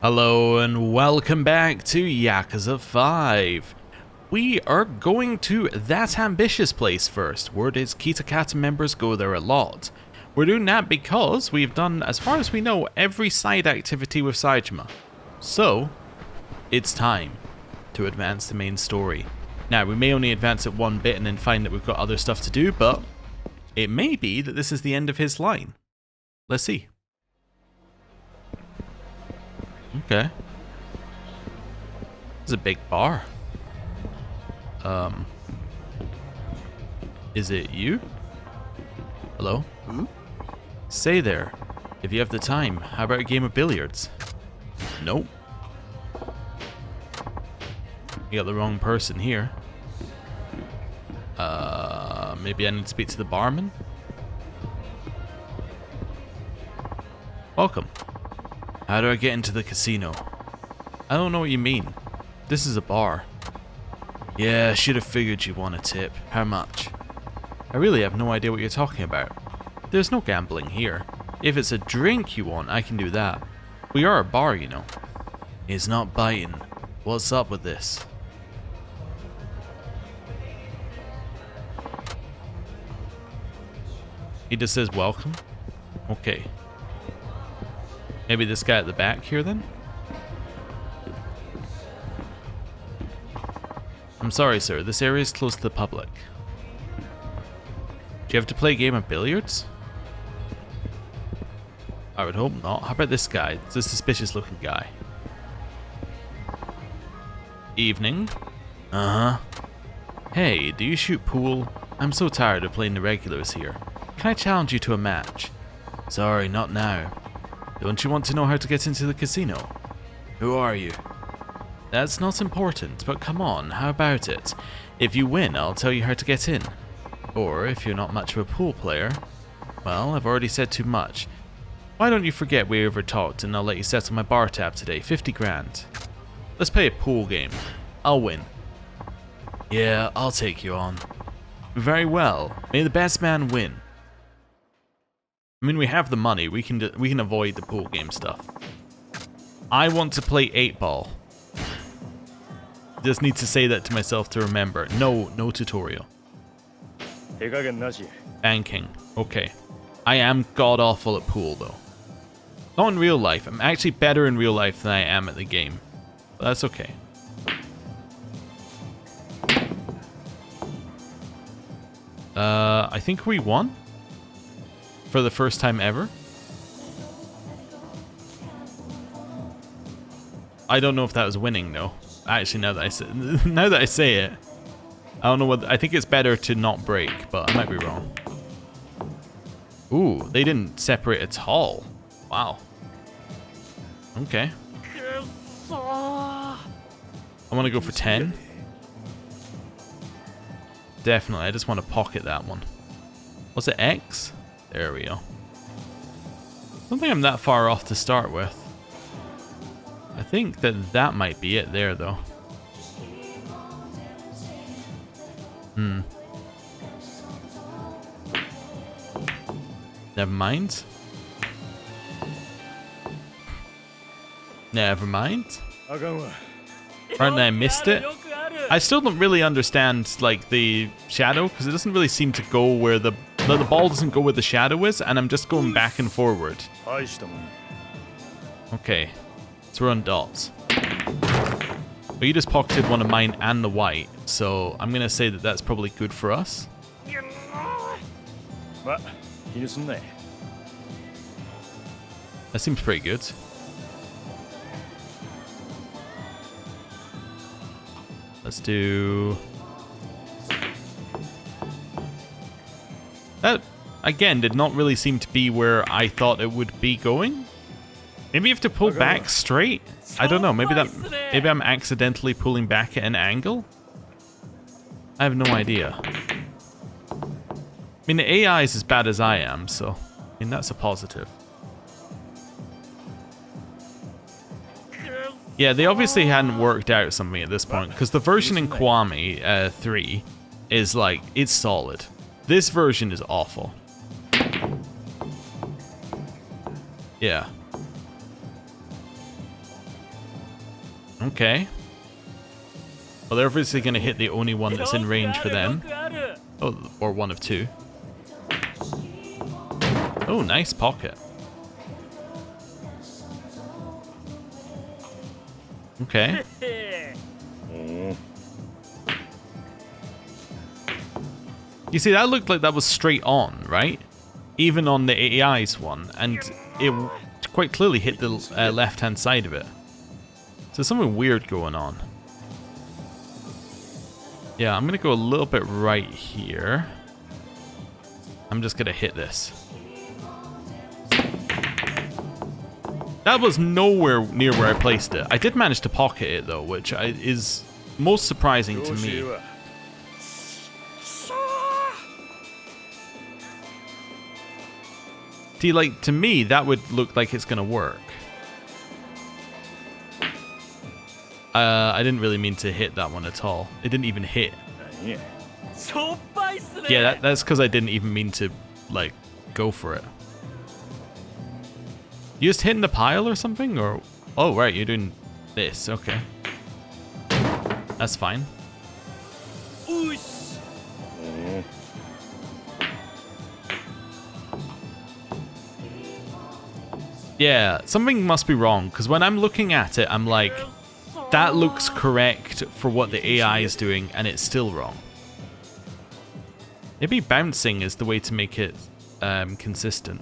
Hello and welcome back to Yakuza 5. We are going to that ambitious place first. Word is Kitakata members go there a lot. We're doing that because we've done, as far as we know, every side activity with Saejima. So, it's time to advance the main story. Now, we may only advance it one bit and then find that we've got other stuff to do, but it may be that this is the end of his line. Let's see. Okay. It's a big bar. Is it you? Hello? Hmm? Say there, if you have the time, how about a game of billiards? Nope. You got the wrong person here. Maybe I need to speak to the barman? Welcome. How do I get into the casino? I don't know what you mean. This is a bar. Yeah, I should have figured you want a tip. How much? I really have no idea what you're talking about. There's no gambling here. If it's a drink you want, I can do that. We are a bar, you know. It's not biting. What's up with this? He just says welcome? Okay. Maybe this guy at the back here then? I'm sorry, sir. This area is closed to the public. Do you have to play a game of billiards? I would hope not. How about this guy? It's a suspicious looking guy. Evening. Uh-huh. Hey, do you shoot pool? I'm so tired of playing the regulars here. Can I challenge you to a match? Sorry, not now. Don't you want to know how to get into the casino? Who are you? That's not important, but come on, how about it? If you win, I'll tell you how to get in. Or, if you're not much of a pool player, well, I've already said too much. Why don't you forget we ever talked and I'll let you settle my bar tab today, 50 grand. Let's play a pool game. I'll win. Yeah, I'll take you on. Very well. May the best man win. I mean, we have the money. We can avoid the pool game stuff. I want to play 8-ball. Just need to say that to myself to remember. No tutorial. Banking. Okay. I am god awful at pool though. Not in real life. I'm actually better in real life than I am at the game. But that's okay. I think we won. For the first time ever. I don't know if that was winning though. Actually, now that I say it, I don't know what. I think it's better to not break, but I might be wrong. Ooh, they didn't separate at all. Wow. Okay. I want to go for 10. Definitely, I just want to pocket that one. Was it X? There we go. I don't think I'm that far off to start with. I think that might be it there, though. Never mind. Never mind. Apparently I missed it. I still don't really understand, like, the shadow, because it doesn't really seem to go where the ball doesn't go where the shadow is, and I'm just going back and forward. Okay, so we're on dots. But you just pocketed one of mine and the white, so I'm going to say that that's probably good for us. That seems pretty good. Let's do... That, again, did not really seem to be where I thought it would be going. Maybe you have to pull back straight? I don't know, maybe I'm accidentally pulling back at an angle? I have no idea. I mean, the AI is as bad as I am, so... I mean, that's a positive. Yeah, they obviously hadn't worked out something at this point, because the version in Kiwami 3 is like, it's solid. This version is awful. Yeah. Okay. Well, they're obviously going to hit the only one that's in range for them. Oh, or one of two. Oh, nice pocket. Okay. You see, that looked like that was straight on, right? Even on the AI's one, and it quite clearly hit the left-hand side of it. So there's something weird going on. Yeah, I'm gonna go a little bit right here. I'm just gonna hit this. That was nowhere near where I placed it. I did manage to pocket it though, which is most surprising to me. See, like, to me, that would look like it's gonna work. I didn't really mean to hit that one at all. It didn't even hit. Yeah, that's because I didn't even mean to, like, go for it. You just hitting the pile or something? Or oh, right, you're doing this. Okay. That's fine. Yeah, something must be wrong, because when I'm looking at it, I'm like, that looks correct for what the AI is doing, and it's still wrong. Maybe bouncing is the way to make it consistent.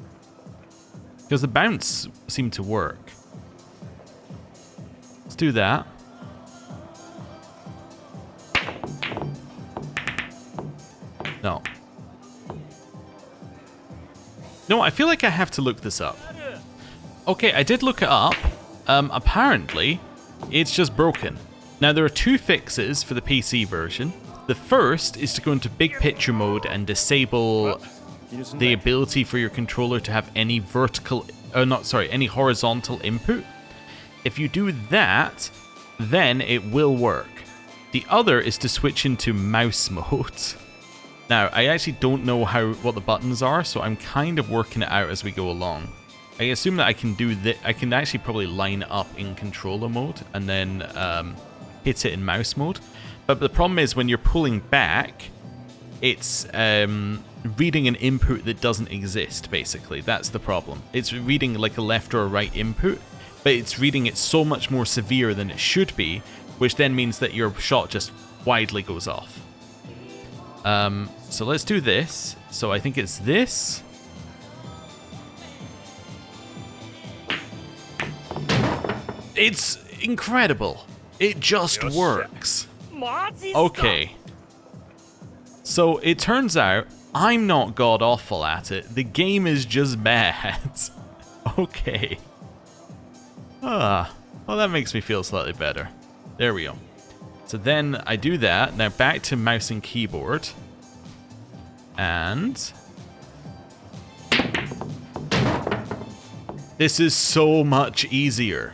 Because the bounce seemed to work. Let's do that. No. No, I feel like I have to look this up. Okay, I did look it up. Apparently, it's just broken. Now, there are two fixes for the PC version. The first is to go into big picture mode and disable the ability for your controller to have any any horizontal input. If you do that, then it will work. The other is to switch into mouse mode. Now, I actually don't know what the buttons are, so I'm kind of working it out as we go along. I assume that I can do that. I can actually probably line up in controller mode and then hit it in mouse mode. But the problem is when you're pulling back, it's reading an input that doesn't exist, basically. That's the problem. It's reading like a left or a right input, but it's reading it so much more severe than it should be, which then means that your shot just widely goes off. So let's do this. So I think it's this. It's incredible. It just works. Okay. So it turns out I'm not god awful at it. The game is just bad. Okay. Well, that makes me feel slightly better. There we go. So then I do that. Now back to mouse and keyboard. And this is so much easier.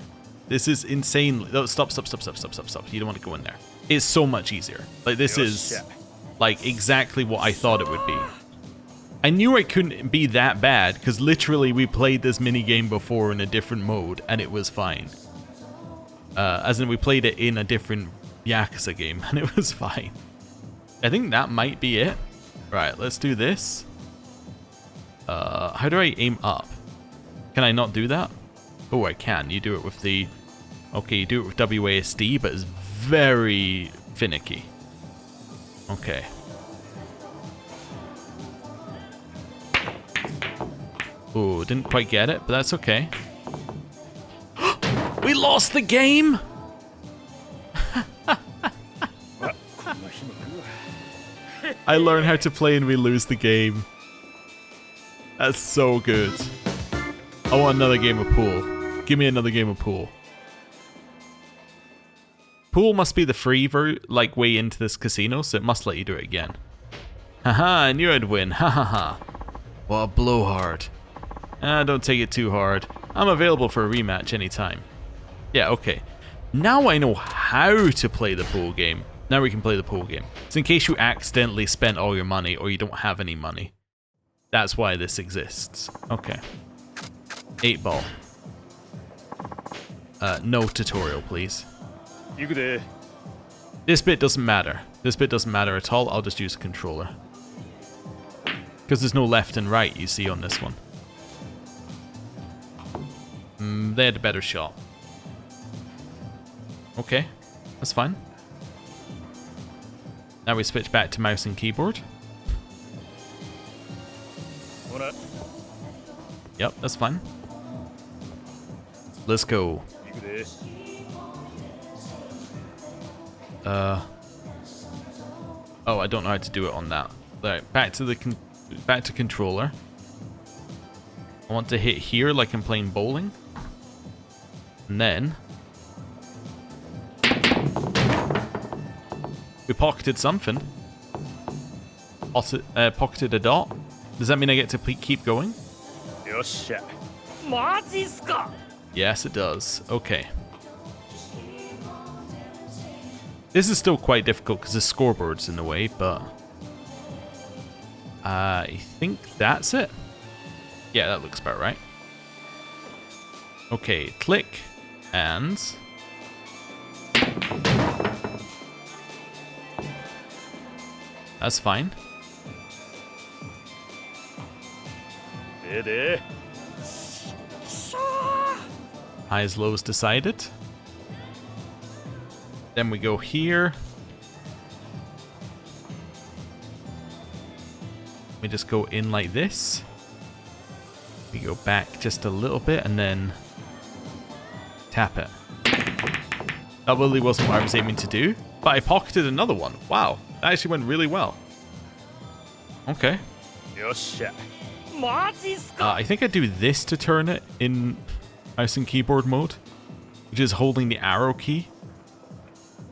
This is insane. No, stop. You don't want to go in there. It's so much easier. Like, this is like exactly what I thought it would be. I knew it couldn't be that bad because literally we played this mini game before in a different mode and it was fine. As in, we played it in a different Yakuza game and it was fine. I think that might be it. Right, let's do this. How do I aim up? Can I not do that? Oh, I can. You do it with the... Okay, you do it with WASD, but it's very finicky. Okay. Oh, didn't quite get it, but that's okay. We lost the game! I learn how to play and we lose the game. That's so good. I want another game of pool. Give me another game of pool. Pool must be the free way into this casino, so it must let you do it again. Haha, I knew I'd win. Ha ha ha. What a blowhard. Don't take it too hard. I'm available for a rematch anytime. Yeah, okay. Now I know how to play the pool game. Now we can play the pool game. So in case you accidentally spent all your money or you don't have any money. That's why this exists. Okay. 8 ball. No tutorial, please. This bit doesn't matter. This bit doesn't matter at all. I'll just use a controller. Because there's no left and right, you see, on this one. They had a better shot. Okay, that's fine. Now we switch back to mouse and keyboard. Yep, that's fine. Let's go. Oh, I don't know how to do it on that. Right, back to controller. I want to hit here like I'm playing bowling. And then we pocketed something. Pocketed a dot. Does that mean I get to keep going? Yes, it does. Okay. This is still quite difficult because the scoreboard's in the way, but I think that's it. Yeah, that looks about right. Okay, click, and that's fine. Highs, lows decided. Then we go here. We just go in like this. We go back just a little bit and then tap it. That really wasn't what I was aiming to do, but I pocketed another one. Wow, that actually went really well. Okay. I think I do this to turn it in mouse and keyboard mode, which is holding the arrow key.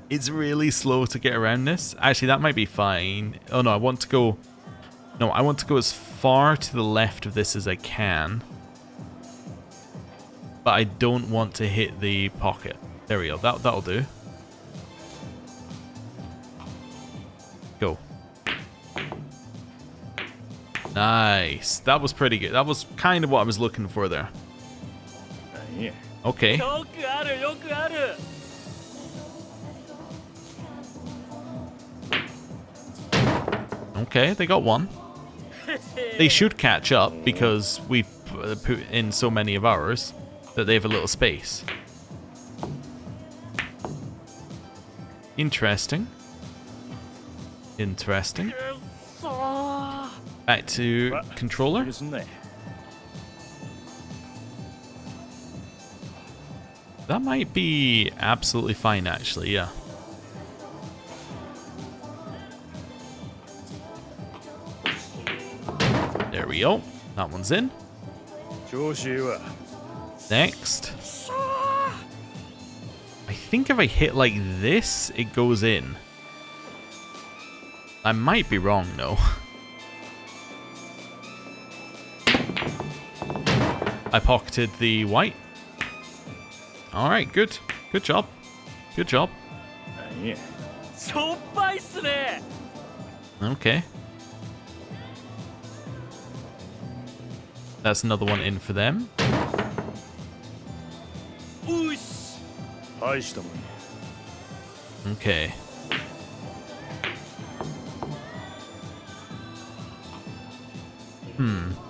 It's really slow to get around this. Actually, that might be fine. Oh no, I want to go... No, I want to go as far to the left of this as I can. But I don't want to hit the pocket. There we go. That'll do. Go. Nice. That was pretty good. That was kind of what I was looking for there. Okay. Okay, they got one. They should catch up because we've put in so many of ours that they have a little space. Interesting. Interesting. Back to controller. That might be absolutely fine, actually, yeah. There we go. That one's in. Next. I think if I hit like this, it goes in. I might be wrong, though. I pocketed the white. Alright, good. Good job. Good job. Okay. That's another one in for them. Okay.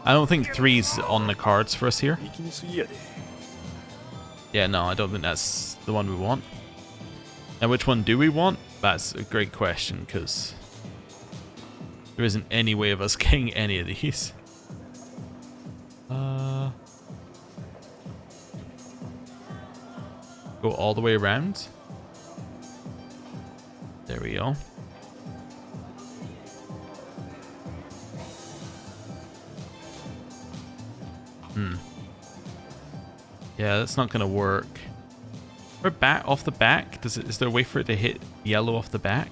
I don't think 3's on the cards for us here. Yeah, no, I don't think that's the one we want. Now, which one do we want? That's a great question, because there isn't any way of us getting any of these. Go all the way around. There we go. Yeah, that's not gonna work. Or back off the back? Is there a way for it to hit yellow off the back?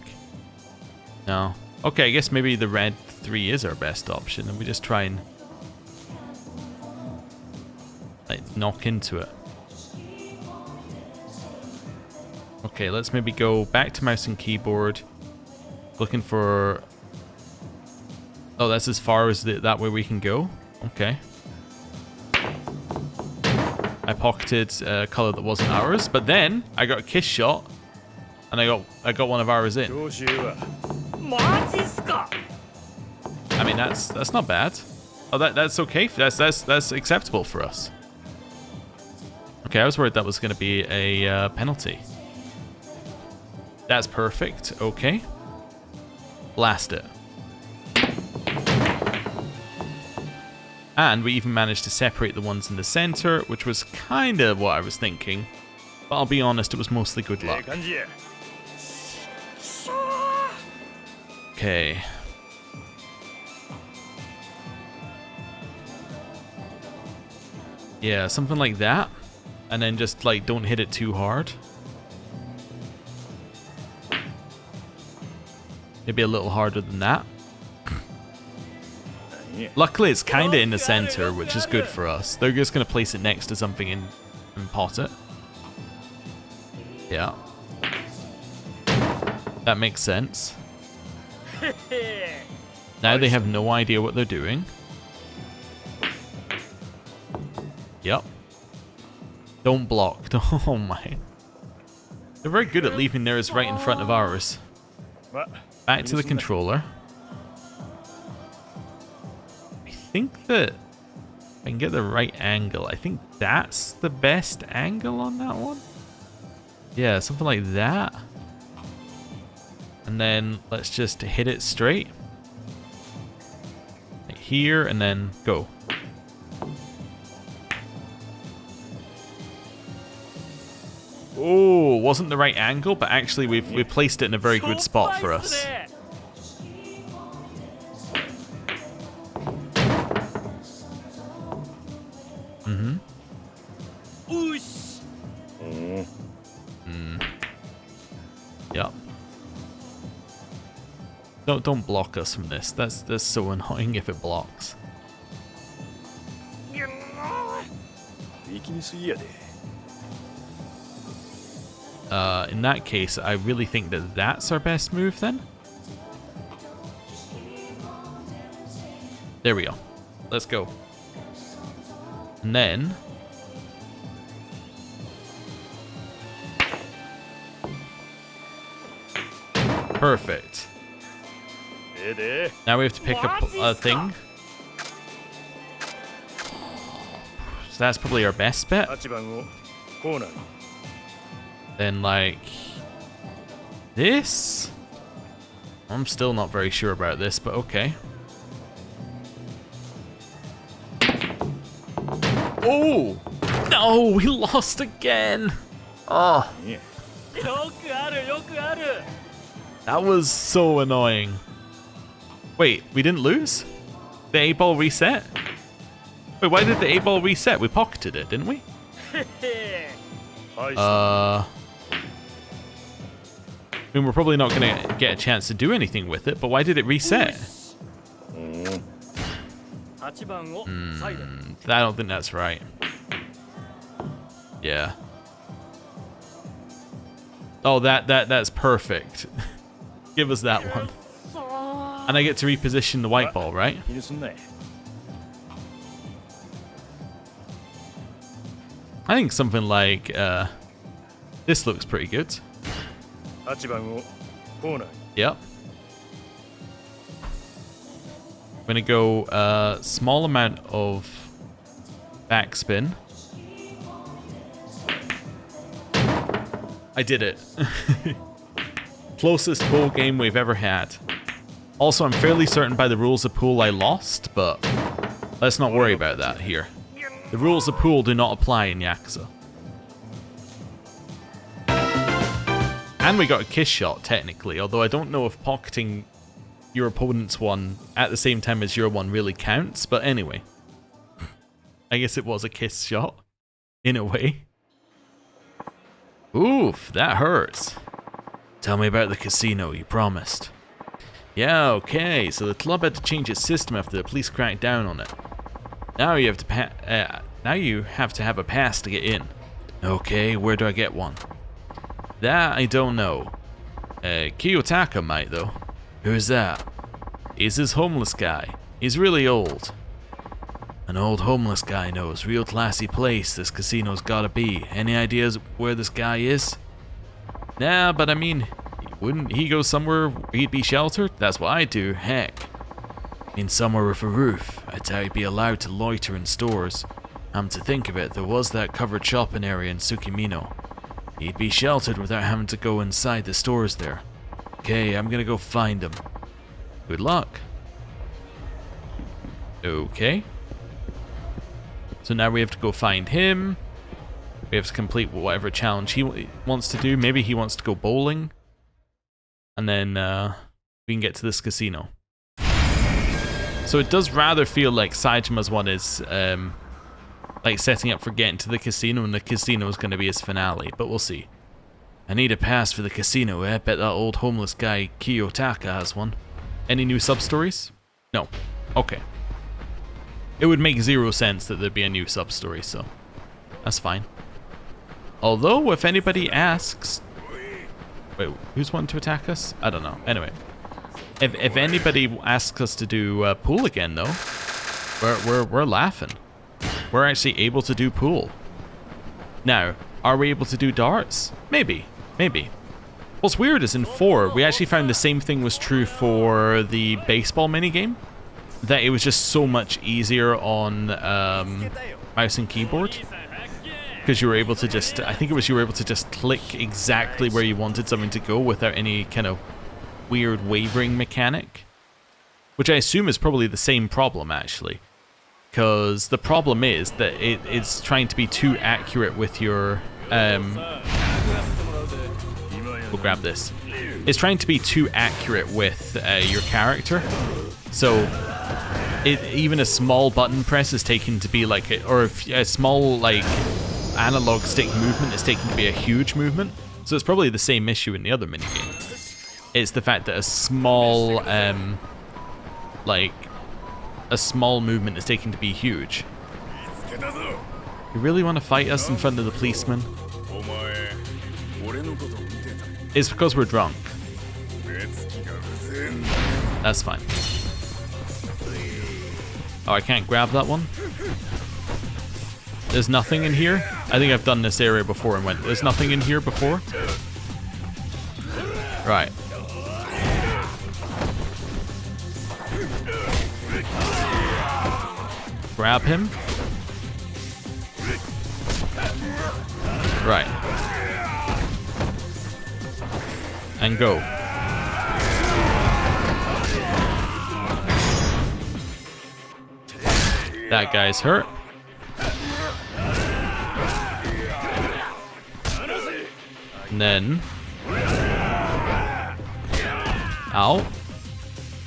No. Okay, I guess maybe the red 3 is our best option, and we just try and like knock into it. Okay, let's maybe go back to mouse and keyboard. Looking for... Oh, that's as far as that way we can go? Okay. I pocketed a colour that wasn't ours, but then I got a kiss shot And I got one of ours in. I mean, that's not bad. Oh, that's okay. That's acceptable for us. Okay, I was worried that was going to be a penalty. That's perfect. Okay. Blast it. And we even managed to separate the ones in the center, which was kind of what I was thinking. But I'll be honest, it was mostly good luck. Okay. Yeah, something like that. And then just, like, don't hit it too hard. Maybe a little harder than that. Luckily, it's kind of in the center, which is good for us. They're just going to place it next to something and pot it. Yeah. That makes sense. Now they have no idea what they're doing. Yep. Don't block. Oh my. They're very good at leaving theirs right in front of ours. Back to the controller. I think that if I can get the right angle, I think that's the best angle on that one. Yeah, something like that. And then let's just hit it straight. Like here and then go. Oh, wasn't the right angle, but actually we've placed it in a very good spot for us. Yep. Don't block us from this. That's so annoying if it blocks. In that case, I really think that that's our best move then. There we go. Let's go. And then... Perfect. Now we have to pick up a thing. So that's probably our best bet. Then, like, this? I'm still not very sure about this, but okay. Oh! No, we lost again! Oh. That was so annoying. Wait, we didn't lose? The 8-ball reset? Wait, why did the 8-ball reset? We pocketed it, didn't we? I mean, we're probably not going to get a chance to do anything with it, but why did it reset? I don't think that's right. Yeah. Oh, that's perfect. Give us that one. And I get to reposition the white ball, right? I think something like this looks pretty good. Yep. I'm gonna go small amount of backspin. I did it. Closest pool game we've ever had. Also, I'm fairly certain by the rules of pool I lost, but let's not worry about that here. The rules of pool do not apply in Yakuza. And we got a kiss shot, technically, although I don't know if pocketing your opponent's one at the same time as your one really counts, but anyway. I guess it was a kiss shot, in a way. Oof, that hurts. Tell me about the casino, you promised. Yeah, okay, so the club had to change its system after the police cracked down on it. Now you have to have a pass to get in. Okay, where do I get one? That I don't know. Kiyotaka might though. Who's that? He's this homeless guy. He's really old. An old homeless guy knows. Real classy place this casino's gotta be. Any ideas where this guy is? Nah, but I mean, wouldn't he go somewhere where he'd be sheltered? That's what I'd do, heck. In somewhere with a roof, I doubt he'd be allowed to loiter in stores. To think of it, there was that covered shopping area in Tsukimino. He'd be sheltered without having to go inside the stores there. Okay, I'm gonna go find him. Good luck. Okay. So now we have to go find him. We have to complete whatever challenge he wants to do. Maybe he wants to go bowling. And then we can get to this casino. So it does rather feel like Saijima's one is like setting up for getting to the casino, and the casino is going to be his finale, but we'll see. I need a pass for the casino. I bet that old homeless guy Kiyotaka has one. Any new sub-stories? No. Okay. It would make zero sense that there'd be a new sub-story, so that's fine. Although, if anybody asks... Wait, who's wanting to attack us? I don't know. Anyway. If anybody asks us to do pool again, though, we're laughing. We're actually able to do pool. Now, are we able to do darts? Maybe. Maybe. What's weird is in 4, we actually found the same thing was true for the baseball minigame. That it was just so much easier on mouse and keyboard. Because you were able to just, I think it was you were able to just click exactly where you wanted something to go without any kind of weird wavering mechanic. Which I assume is probably the same problem, actually. Because the problem is that it's trying to be too accurate with your... we'll grab this. It's trying to be too accurate with your character. So... even a small button press is taken to be like, or a small like analog stick movement is taken to be a huge movement. So it's probably the same issue in the other minigame. It's the fact that a small, like a small movement is taken to be huge. You really want to fight us in front of the policeman? It's because we're drunk. That's fine. Oh, I can't grab that one. There's nothing in here. I think I've done this area before and went, there's nothing in here before. Right. Grab him. Right. And go. That guy's hurt. And then... Ow.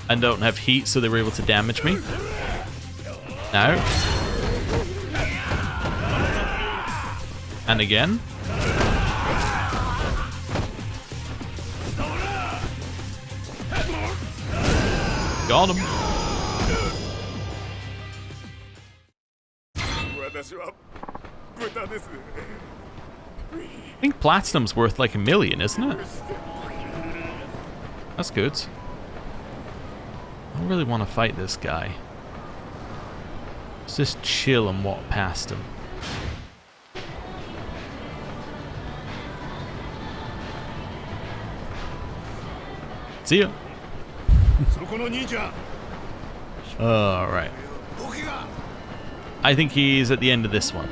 I don't have heat, so they were able to damage me. Now. And again. Got him. I think Platinum's worth like $1 million, isn't it? That's good. I don't really want to fight this guy. Let's just chill and walk past him. See ya. Alright. I think he's at the end of this one.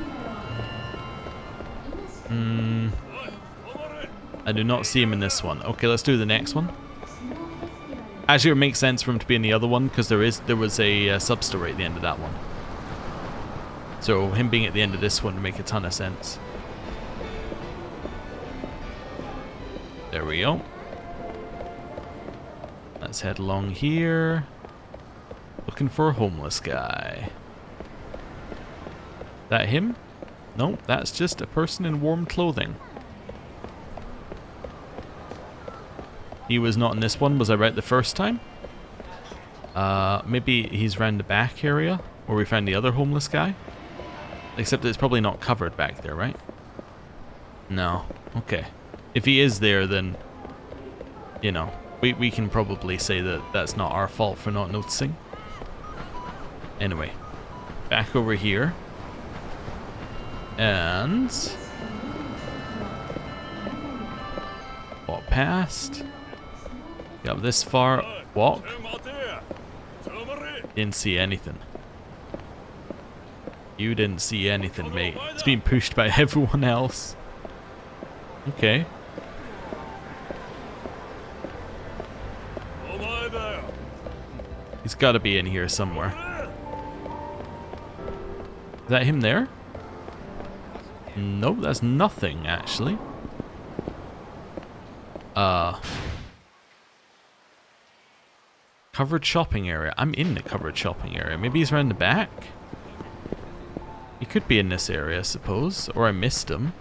I do not see him in this one. Okay, let's do the next one. Actually, it makes sense for him to be in the other one because there was a sub-story at the end of that one. So him being at the end of this one would make a ton of sense. There we go. Let's head along here. Looking for a homeless guy. That him? Nope, that's just a person in warm clothing. He was not in this one, was I right the first time? Maybe he's round the back area where we found the other homeless guy. Except it's probably not covered back there, right? No. Okay. If he is there, then, you know, we can probably say that that's not our fault for not noticing. Anyway, back over here. And past. Got this far. Walk. Didn't see anything. You didn't see anything, mate. It's being pushed by everyone else. Okay. He's got to be in here somewhere. Is that him there? Nope, that's nothing, actually. Covered shopping area. I'm in the covered shopping area. Maybe he's around the back? He could be in this area, I suppose. Or I missed him.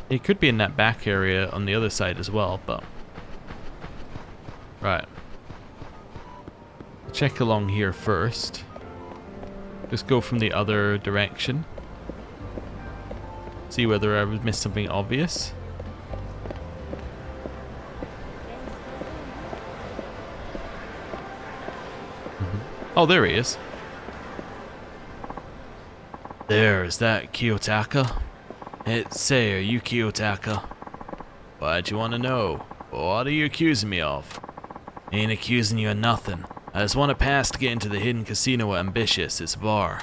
He could be in that back area on the other side as well, but... Right. Check along here first. Just go from the other direction. See whether I would miss something obvious. Oh, there he is. There's that Kiyotaka. Say, are you Kiyotaka? Why'd you want to know? What are you accusing me of? Ain't accusing you of nothing. I just want a pass to get into the hidden casino at Ambitious. It's a bar.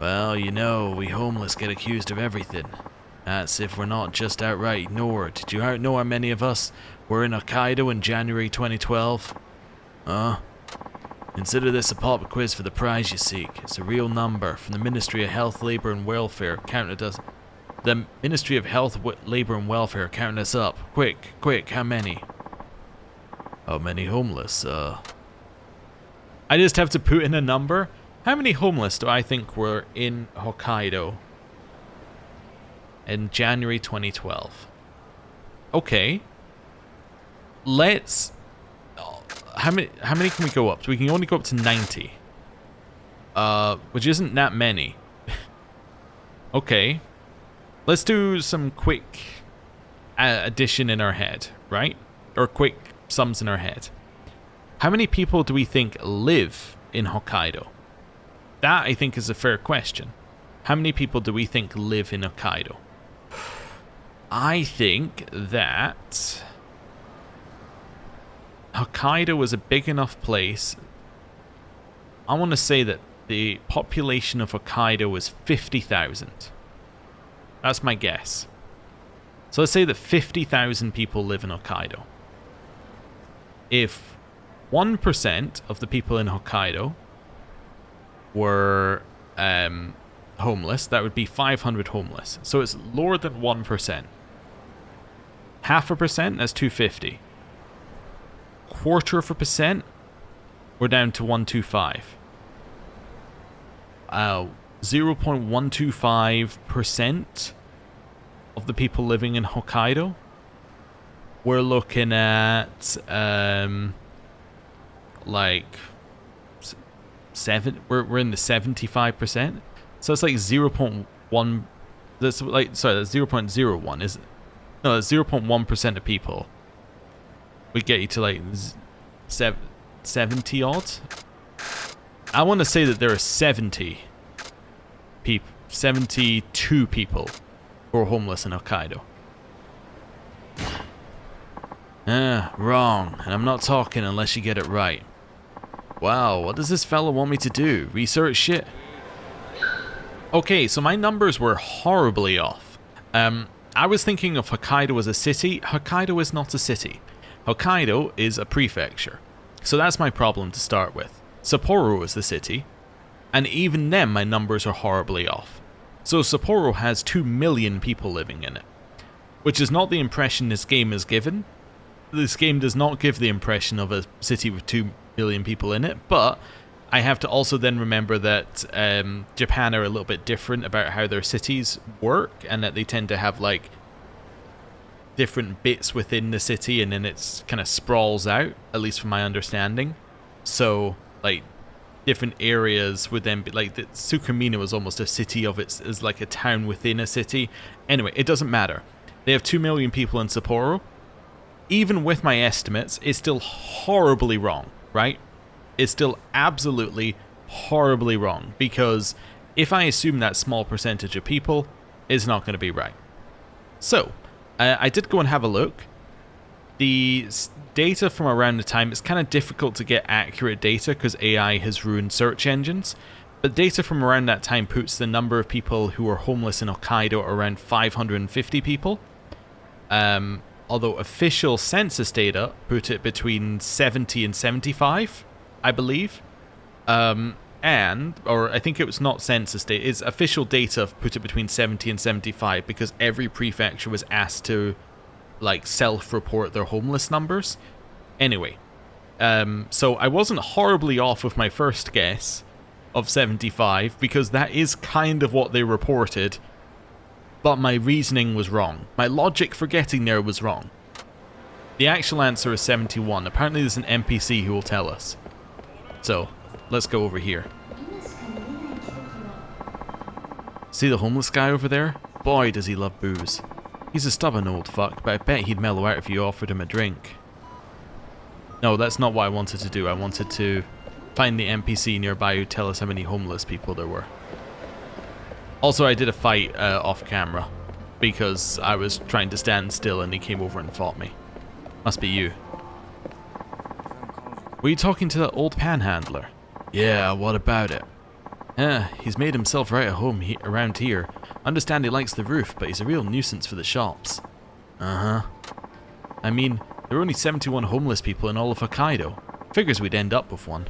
Well, you know, we homeless get accused of everything. That's if we're not just outright ignored. Did you know how many of us were in Hokkaido in January 2012? Consider this a pop quiz for the prize you seek. It's a real number from the Ministry of Health, Labour and Welfare. Counted us. The Ministry of Health, Labour and Welfare counting us up. Quick, quick, how many? How many homeless? I just have to put in a number. How many homeless do I think were in Hokkaido in January 2012? Okay. Let's... How many can we go up to? We can only go up to 90. Which isn't that many. Okay. Let's do some quick addition in our head, right? Or quick sums in our head. How many people do we think live in Hokkaido? That, I think, is a fair question. How many people do we think live in Hokkaido? I think that Hokkaido is a big enough place. I want to say that the population of Hokkaido is 50,000. That's my guess. So let's say that 50,000 people live in Hokkaido. If 1% of the people in Hokkaido were homeless, that would be 500 homeless. So it's lower than 1%. 0.5%, that's 250. 0.25%, we're down to 125. 0.125% of the people living in Hokkaido, we're looking at like we're in the 75%. So it's like 0.1. That's like, sorry, that's 0.01. Is it? No, that's 0.1% of people. We get you to like 70 odd. I want to say that there are 72 people who are homeless in Hokkaido. Wrong. And I'm not talking unless you get it right. Wow, what does this fella want me to do? Research shit? Okay, so my numbers were horribly off. I was thinking of Hokkaido as a city. Hokkaido is not a city. Hokkaido is a prefecture. So that's my problem to start with. Sapporo is the city. And even then, my numbers are horribly off. So Sapporo has 2 million people living in it. Which is not the impression this game is given. This game does not give the impression of a city with 2 million people in it, but I have to also then remember that Japan are a little bit different about how their cities work, and that they tend to have like different bits within the city, and then it's kind of sprawls out, at least from my understanding. So like different areas would then be like, the Tsukumino is almost a city of its, is like a town within a city. Anyway, it doesn't matter. They have 2 million people in Sapporo. Even with my estimates, it's still horribly wrong, right? It's still absolutely horribly wrong, because if I assume that small percentage of people, it's not going to be right. So, I did go and have a look. The data from around the time, it's kind of difficult to get accurate data because AI has ruined search engines. But data from around that time puts the number of people who were homeless in Hokkaido around 550 people. Although official census data put it between 70 and 75, I believe. Or I think it was not census data, it's official data put it between 70 and 75 because every prefecture was asked to like self-report their homeless numbers. Anyway, so I wasn't horribly off with my first guess of 75 because that is kind of what they reported, but my reasoning was wrong. My logic for getting there was wrong. The actual answer is 71. Apparently there's an NPC who will tell us. So, let's go over here. See the homeless guy over there? Boy, does he love booze. He's a stubborn old fuck, but I bet he'd mellow out if you offered him a drink. No, that's not what I wanted to do. I wanted to find the NPC nearby who'd tell us how many homeless people there were. Also, I did a fight off camera because I was trying to stand still and he came over and fought me. Must be you. Were you talking to that old panhandler? Yeah, what about it? He's made himself right at home around here. Understand he likes the roof, but he's a real nuisance for the shops. Uh-huh. I mean, there are only 71 homeless people in all of Hokkaido. Figures we'd end up with one.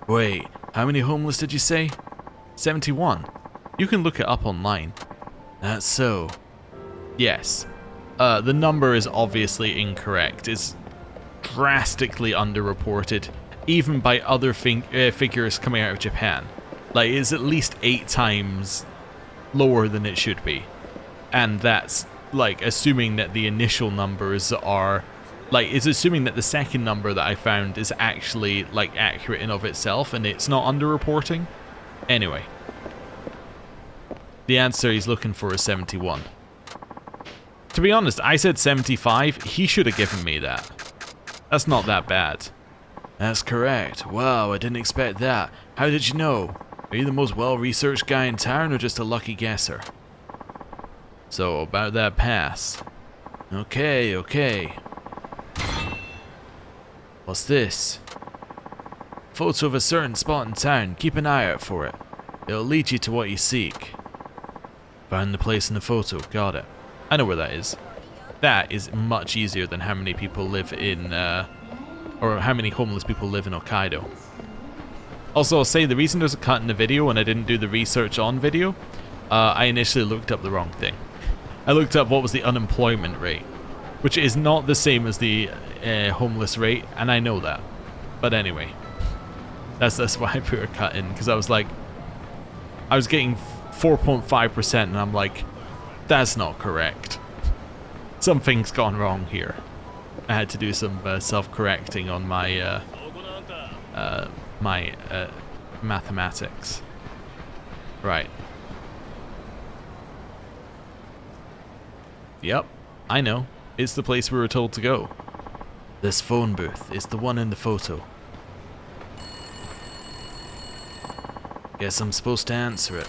Wait, how many homeless did you say? 71. You can look it up online. That's so. Yes. The number is obviously incorrect. It's drastically underreported, even by other figures coming out of Japan. Like, it's at least 8 times lower than it should be. And that's, like, assuming that the initial numbers are... Like, it's assuming that the second number that I found is actually, like, accurate in of itself, and it's not underreporting. Anyway. The answer he's looking for is 71. To be honest, I said 75. He should have given me that. That's not that bad. That's correct. Wow, I didn't expect that. How did you know? Are you the most well-researched guy in town or just a lucky guesser? So, about that pass. Okay. What's this? Photo of a certain spot in town. Keep an eye out for it. It'll lead you to what you seek. Found the place in the photo. Got it. I know where that is. That is much easier than how many people live in, or how many homeless people live in Hokkaido. Also, I'll say the reason there's a cut in the video and I didn't do the research on video, I initially looked up the wrong thing. I looked up what was the unemployment rate, which is not the same as the homeless rate, and I know that. But anyway, that's why I put a cut in, because I was like, I was getting 4.5%, and I'm like, that's not correct. Something's gone wrong here. I had to do some self-correcting on my mathematics. Right. Yep, I know. It's the place we were told to go. This phone booth is the one in the photo. Guess I'm supposed to answer it.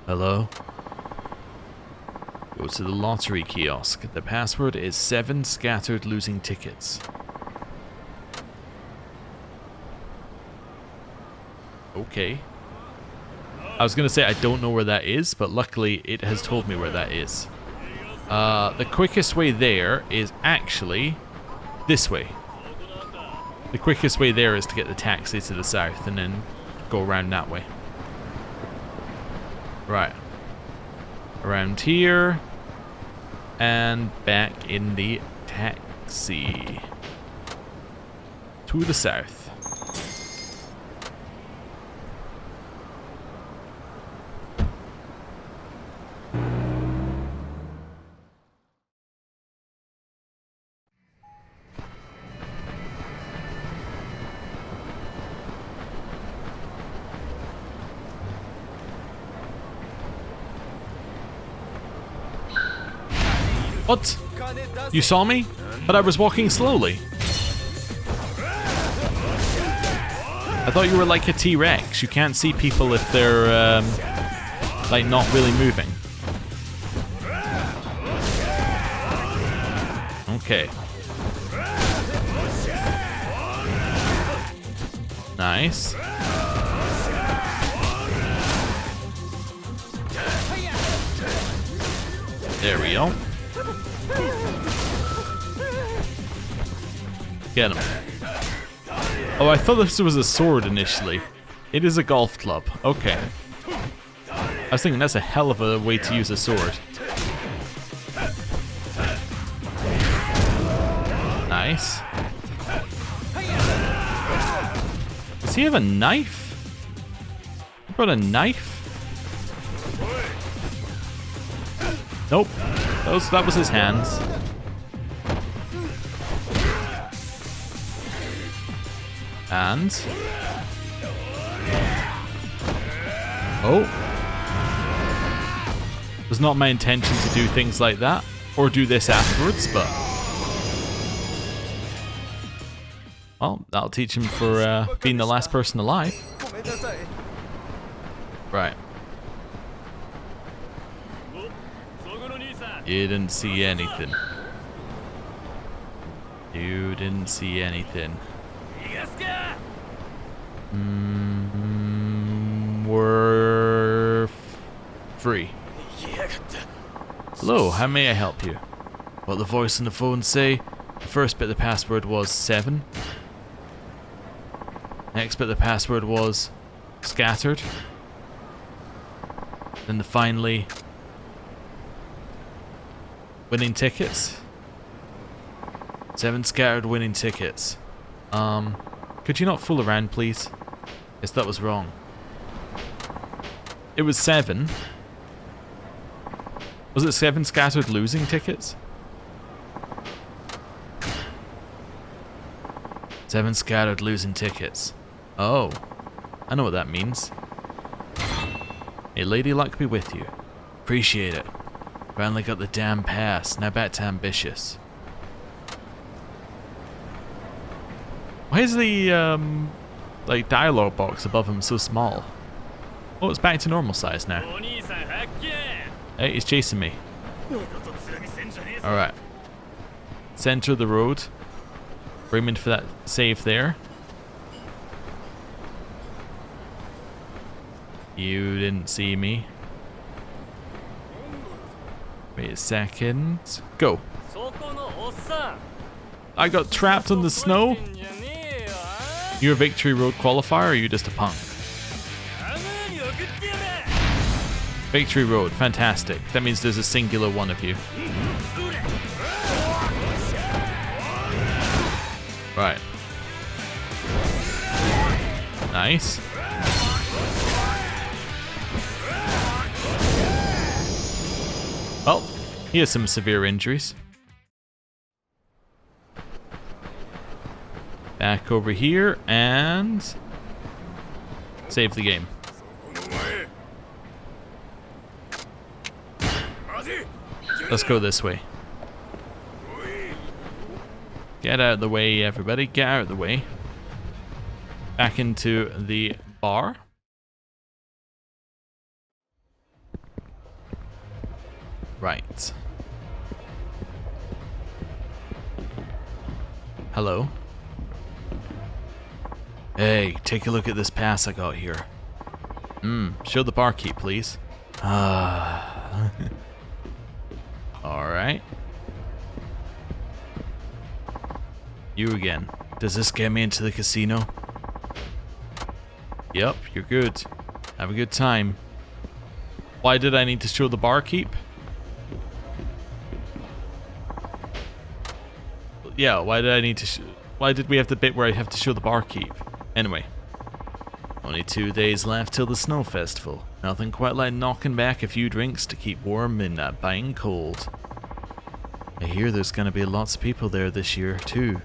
Hello? Go to the lottery kiosk. The password is 7 scattered losing tickets. Okay. I was going to say I don't know where that is, but luckily it has told me where that is. The quickest way there is actually this way. The quickest way there is to get the taxi to the south and then go around that way. Right. Around here. And back in the taxi. To the south. What? You saw me? But I was walking slowly. I thought you were like a T-Rex. You can't see people if they're like not really moving. Okay. Nice. There we go. Get him. Oh, I thought this was a sword initially. It is a golf club. Okay. I was thinking that's a hell of a way to use a sword. Nice. Does he have a knife? He brought a knife? Nope. That was his hands. And... oh. It was not my intention to do things like that, or do this afterwards, but... well, that'll teach him for being the last person alive. Right. You didn't see anything. You didn't see anything. We're free. Hello, how may I help you? What the voice on the phone say? The first bit of the password was 7. Next bit of the password was scattered. Then finally winning tickets. 7 scattered winning tickets. Could you not fool around, please? Yes, that was wrong. It was 7. Was it 7 scattered losing tickets? 7 scattered losing tickets. Oh, I know what that means. May lady luck be with you. Appreciate it. Finally got the damn pass. Now back to ambitious. Why is the like dialogue box above him so small? Oh, it's back to normal size now. Hey, he's chasing me. Alright. Center the road. Bring him in for that save there. You didn't see me. Wait a second. Go. I got trapped on the snow. You're a Victory Road qualifier, or are you just a punk? Victory Road, fantastic. That means there's a singular one of you. Right. Nice. Well, he has some severe injuries. Back over here and save the game. Let's go this way. Get out of the way, everybody. Get out of the way. Back into the bar. Right. Hello. Hey, take a look at this pass I got here. Show the barkeep, please. Alright. You again. Does this get me into the casino? Yep, you're good. Have a good time. Why did I need to show the barkeep? Yeah, why did I need to why did we have the bit where I have to show the barkeep? Anyway. Only 2 days left till the snow festival. Nothing quite like knocking back a few drinks to keep warm in that biting cold. I hear there's gonna be lots of people there this year, too.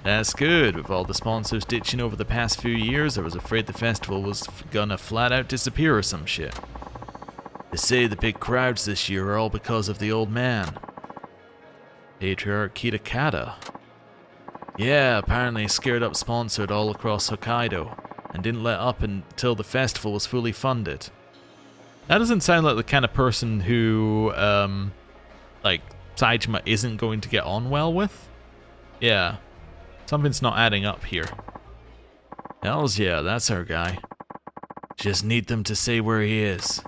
That's good. With all the sponsors ditching over the past few years, I was afraid the festival was gonna flat out disappear or some shit. They say the big crowds this year are all because of the old man. Patriarch Kitakata. Yeah, apparently scared up sponsored all across Hokkaido, and didn't let up until the festival was fully funded. That doesn't sound like the kind of person who, like, Saejima isn't going to get on well with. Yeah. Something's not adding up here. Hells yeah, that's our guy. Just need them to say where he is.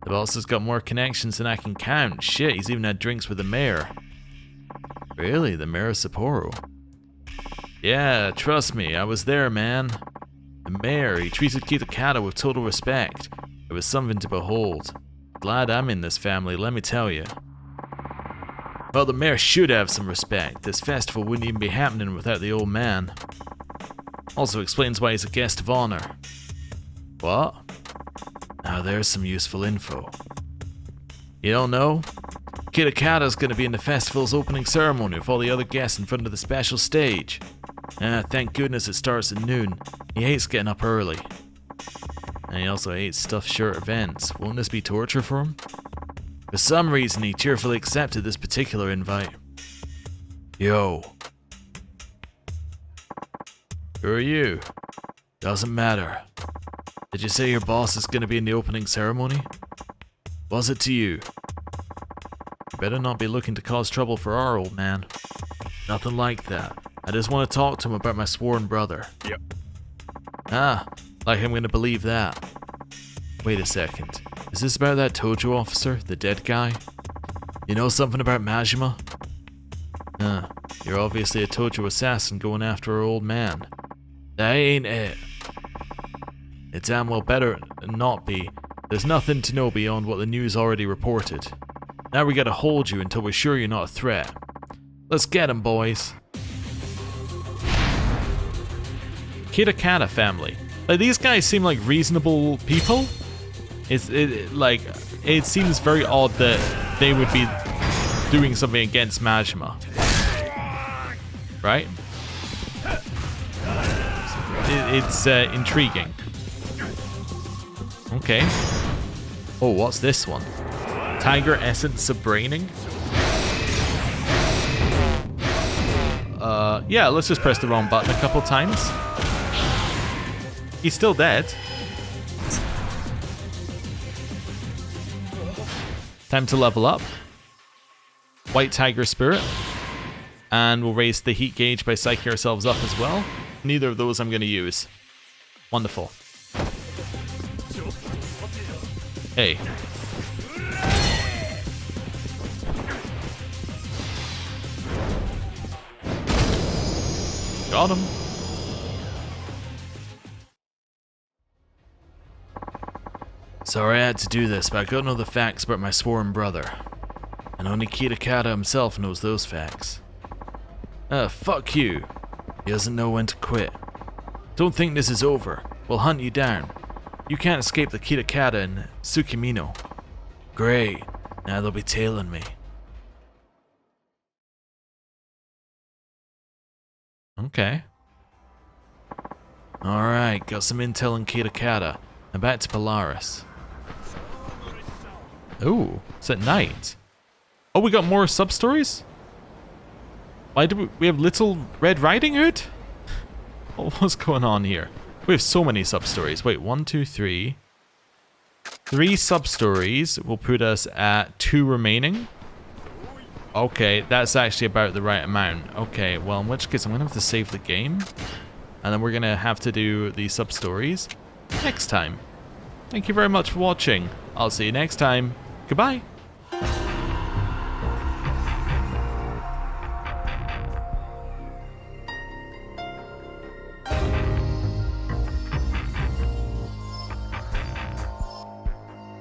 The boss has got more connections than I can count. Shit, he's even had drinks with the mayor. Really? The mayor of Sapporo? Yeah, trust me, I was there, man. The mayor, he treated Kitakata with total respect. It was something to behold. Glad I'm in this family, let me tell you. Well, the mayor should have some respect. This festival wouldn't even be happening without the old man. Also explains why he's a guest of honor. What? Now there's some useful info. You don't know? Kitakata's gonna be in the festival's opening ceremony with all the other guests in front of the special stage. Thank goodness it starts at noon. He hates getting up early. And he also hates stuffed shirt events. Won't this be torture for him? For some reason, he cheerfully accepted this particular invite. Yo. Who are you? Doesn't matter. Did you say your boss is gonna be in the opening ceremony? Was it to you? You better not be looking to cause trouble for our old man. Nothing like that. I just want to talk to him about my sworn brother. Yep. Ah, like I'm gonna believe that. Wait a second. Is this about that Tojo officer, the dead guy? You know something about Majima? You're obviously a Tojo assassin going after our old man. That ain't it. It damn well better not be. There's nothing to know beyond what the news already reported. Now we gotta hold you until we're sure you're not a threat. Let's get him, boys. Kitakata family. Like, these guys seem like reasonable people. It seems very odd that they would be doing something against Majima. Right? It's intriguing. Okay. Oh, what's this one? Tiger Essence of Braining? Yeah, let's just press the wrong button a couple times. He's still dead. Time to level up. White Tiger Spirit. And we'll raise the heat gauge by psyching ourselves up as well. Neither of those I'm going to use. Wonderful. Hey. Got him. Sorry I had to do this, but I gotta know the facts about my sworn brother. And only Kitakata himself knows those facts. Fuck you. He doesn't know when to quit. Don't think this is over. We'll hunt you down. You can't escape the Kitakata and Tsukimino. Great. Now they'll be tailing me. Okay. Alright, got some intel on Kitakata. Now back to Polaris. Ooh, it's at night. Oh, we got more sub-stories? Why do we have Little Red Riding Hood? What's going on here? We have so many sub-stories. Wait, 1, 2, 3. 3 sub-stories will put us at 2 remaining. Okay, that's actually about the right amount. Okay, well, in which case I'm going to have to save the game. And then we're going to have to do the sub-stories next time. Thank you very much for watching. I'll see you next time. Goodbye.